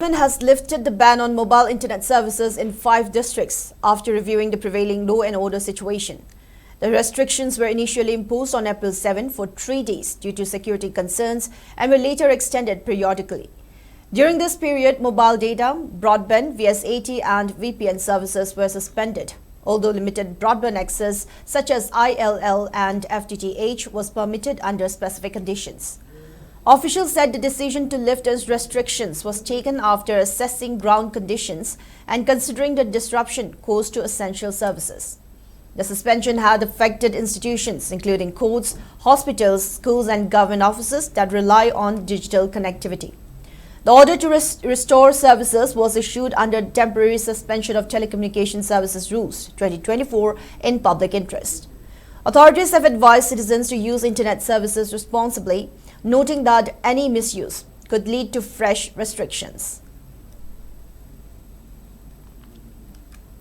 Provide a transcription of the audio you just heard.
Government has lifted the ban on mobile internet services in 5 districts after reviewing the prevailing law and order situation. The restrictions were initially imposed on April 7 for 3 days due to security concerns and were later extended periodically. During this period, mobile data, broadband, VSAT and VPN services were suspended, although limited broadband access such as ILL and FTTH was permitted under specific conditions. Officials said the decision to lift those restrictions was taken after assessing ground conditions and considering the disruption caused to essential services. The suspension had affected institutions including courts, hospitals, schools and government offices that rely on digital connectivity. The order to restore services was issued under Temporary Suspension of Telecommunication Services Rules 2024 in public interest. Authorities have advised citizens to use internet services responsibly, noting that any misuse could lead to fresh restrictions.